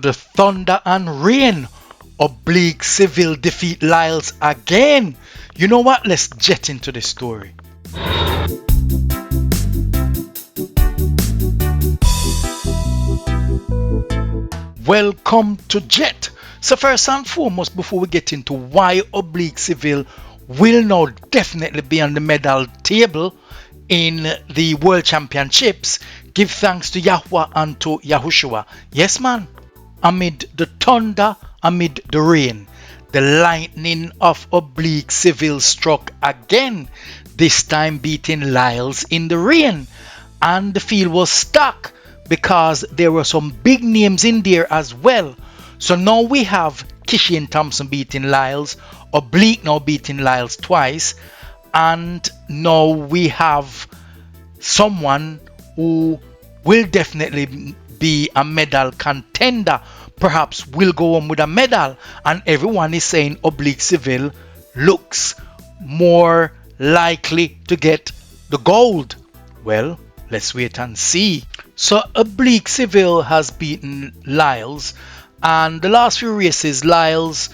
the thunder and rain. Oblique Seville defeat Lyles again. You know what? Let's jet into the story. Welcome to Jet. So first and foremost, before we get into why Oblique Seville will now definitely be on the medal table in the World Championships, give thanks to Yahweh and to Yahushua. Yes, man. Amid the thunder, amid the rain, the lightning of Oblique Seville struck again, this time beating Lyles in the rain. And the field was stuck because there were some big names in there as well. So now we have Kishian Thompson beating Lyles, Oblique now beating Lyles twice, and now we have someone who will definitely be a medal contender, perhaps will go on with a medal, and everyone is saying Oblique Seville looks more likely to get the gold. Well, let's wait and see. So Oblique Seville has beaten Lyles, and the last few races Lyles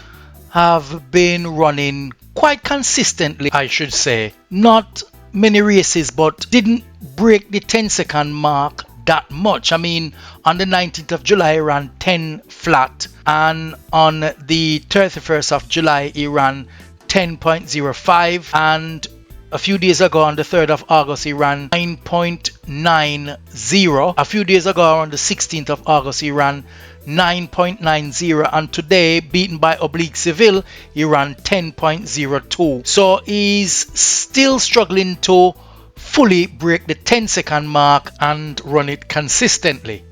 have been running quite consistently, I should say. Not many races, but didn't break the 10-second mark that much. I mean, on the 19th of July he ran 10 flat, and on the 31st of July he ran 10.05, and a few days ago on the 3rd of August he ran 9.90. A few days ago on the 16th of August he ran 9.90, and today, beaten by Oblique Seville, he ran 10.02. So he's still struggling to fully break the 10-second mark and run it consistently.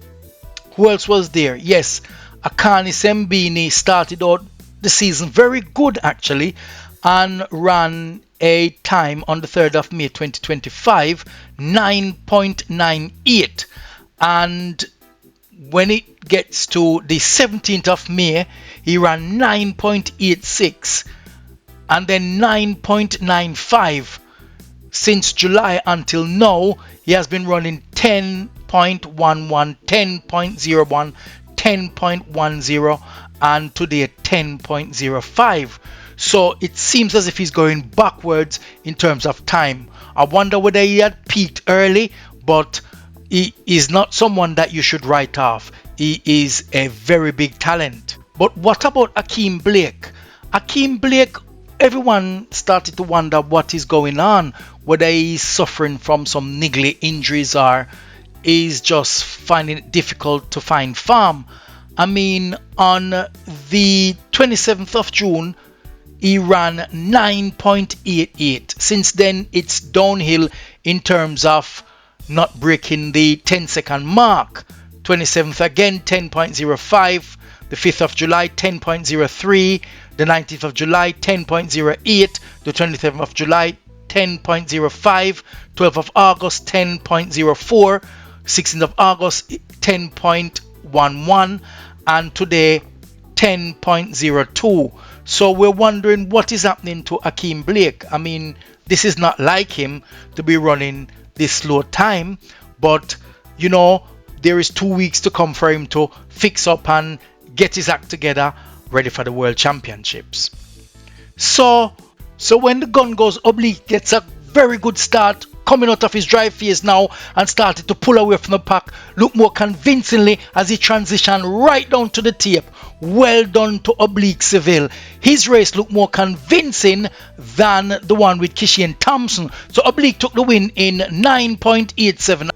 Who else was there? Yes, Akeem Simbini started out the season very good actually, and ran a time on the 3rd of May 2025, 9.98, and when it gets to the 17th of May he ran 9.86 and then 9.95. Since July until now he has been running 10.11, 10.01, 10.10, and today 10.05. So it seems as if he's going backwards in terms of time. I wonder whether he had peaked early, but he is not someone that you should write off. He is a very big talent. But what about Akeem Blake? Akeem Blake, everyone started to wonder what is going on, whether he's suffering from some niggly injuries or is just finding it difficult to find form. I mean, on the 27th of June he ran 9.88. Since then it's downhill in terms of not breaking the 10-second mark. 27th again 10.05, the 5th of July 10.03, the 19th of July 10.08, the 27th of July 10.05, 12th of August 10.04, 16th of August 10.11, and today 10.02. So we're wondering what is happening to Akeem Blake. I mean, this is not like him to be running this slow time, but you know, there is 2 weeks to come for him to fix up and get his act together, ready for the World Championships. So when the gun goes, Oblique gets a very good start, coming out of his dry phase now and started to pull away from the pack, look more convincingly as he transitioned right down to the tape. Well done to Oblique Seville. His race looked more convincing than the one with Kishian Thompson. So Oblique took the win in 9.87.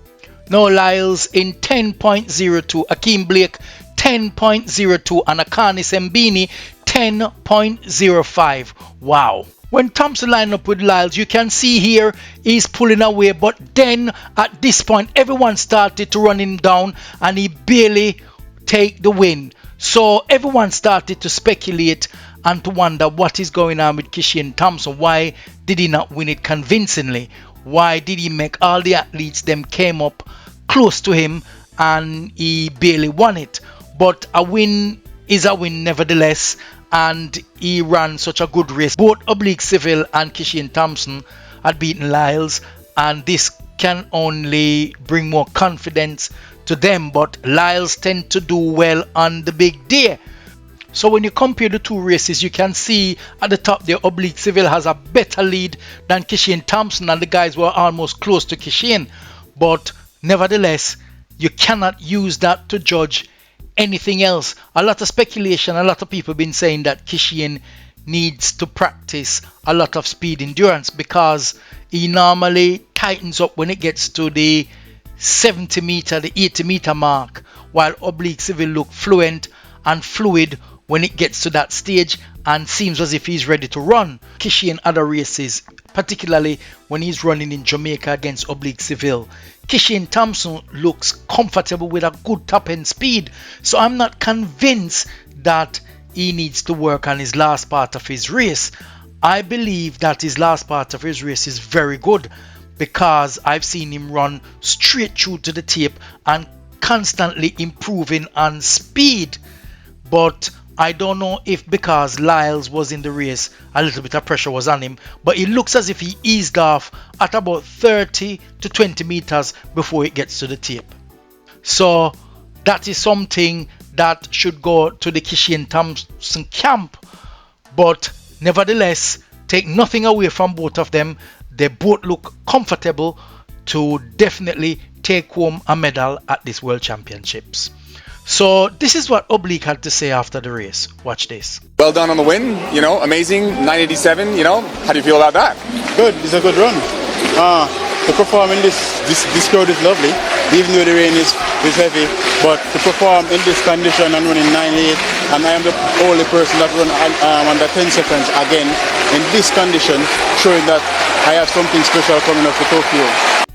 Now Lyles in 10.02, Akeem Blake 10.02, and Akeem Simbini 10.05. Wow. When Thompson lined up with Lyles, you can see here he's pulling away, but then at this point everyone started to run him down and he barely take the win. So everyone started to speculate and to wonder what is going on with Kishian Thompson. Why did he not win it convincingly? Why did he make all the athletes them came up close to him and he barely won it? But a win is a win nevertheless, and he ran such a good race. Both Oblique Seville and Kishian Thompson had beaten Lyles, and this can only bring more confidence to them, but Lyles tend to do well on the big day. So when you compare the two races, you can see at the top there, Oblique Seville has a better lead than Kishane Thompson, and the guys were almost close to Kishane. But nevertheless, you cannot use that to judge anything else. A lot of speculation, a lot of people have been saying that Kishane needs to practice a lot of speed endurance because he normally tightens up when it gets to the 70 meter, the 80 meter mark, while Oblique Seville look fluent and fluid when it gets to that stage and seems as if he's ready to run. Kishane other races, particularly when he's running in Jamaica against Oblique Seville, Kishane Thompson looks comfortable with a good top end speed. So I'm not convinced that he needs to work on his last part of his race. I believe that his last part of his race is very good because I've seen him run straight through to the tape and constantly improving on speed. But I don't know if because Lyles was in the race, a little bit of pressure was on him, but it looks as if he eased off at about 30 to 20 meters before it gets to the tape. So that is something that should go to the Kishane Thompson camp. But nevertheless, take nothing away from both of them. They both look comfortable to definitely take home a medal at this World Championships. So this is what Oblique had to say after the race. Watch this. Well done on the win, amazing, 987, how do you feel about that? Good, it's a good run. To perform in this crowd is lovely, even though the rain is heavy, but to perform in this condition and running 98, and I am the only person that run under 10 seconds again in this condition, showing that I have something special coming up for Tokyo.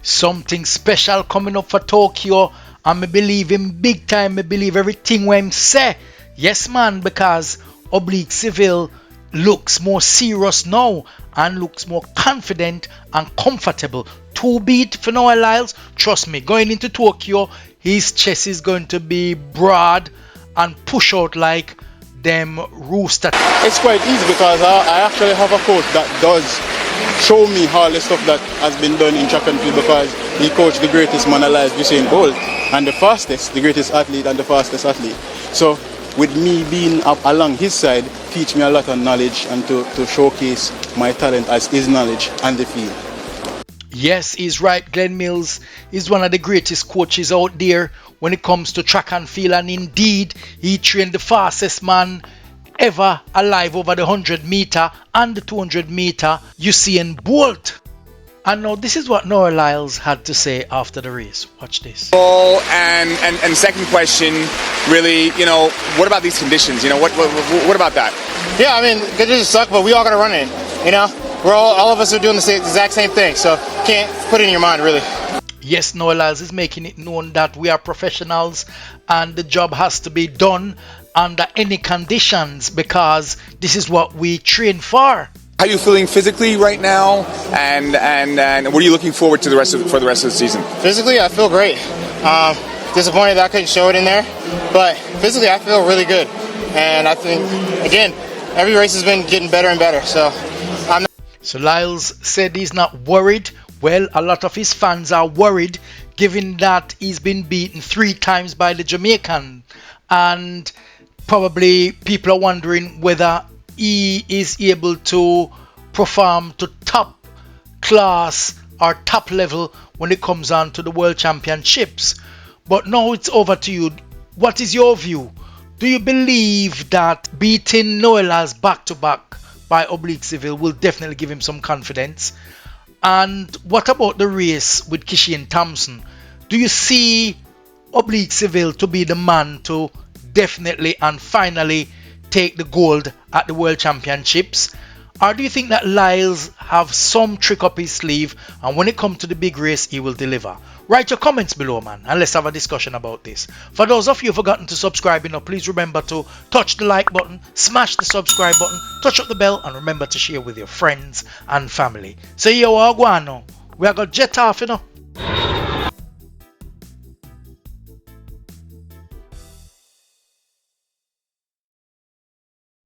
Something special coming up for Tokyo. And I believe him big time. I believe everything when him say. Yes, man, because Oblique Seville looks more serious now and looks more confident and comfortable. To beat for Noah Lyles, trust me, going into Tokyo, his chest is going to be broad and push out like them rooster. It's quite easy because I actually have a coach that does show me all the stuff that has been done in track and field because he coached the greatest man alive, Usain Bolt, and the greatest athlete and the fastest athlete. So with me being up along his side, teach me a lot of knowledge and to showcase my talent as his knowledge and the field. Yes, he's right. Glenn Mills is one of the greatest coaches out there when it comes to track and field, and indeed he trained the fastest man ever alive over the 100 meter and the 200 meter, Usain Bolt. And now this is what Noah Lyles had to say after the race. Watch this. And second question, really, what about these conditions? What about that? Yeah, I mean, conditions suck, but we all got to run it. We're all of us are doing the exact same thing, so can't put it in your mind, really. Yes, Noah Lyles is making it known that we are professionals and the job has to be done under any conditions because this is what we train for. How are you feeling physically right now, and what are you looking forward to for the rest of the season? Physically, I feel great. Disappointed that I couldn't show it in there, but physically I feel really good. And I think, again, every race has been getting better and better. So Lyles said he's not worried. Well, a lot of his fans are worried given that he's been beaten 3 times by the Jamaican, and probably people are wondering whether he is able to perform to top class or top level when it comes on to the World Championships. But now it's over to you. What is your view? Do you believe that beating Noah Lyles back to back by Oblique Seville will definitely give him some confidence? And what about the race with Kishane Thompson? Do you see Oblique Seville to be the man to definitely and finally take the gold at the World Championships? Or do you think that Lyles have some trick up his sleeve and when it comes to the big race he will deliver? Write your comments below, man, and let's have a discussion about this. For those of you who have forgotten to subscribe, please remember to touch the like button, smash the subscribe button, touch up the bell, and remember to share with your friends and family. So yo, Aguano, we are going to jet off,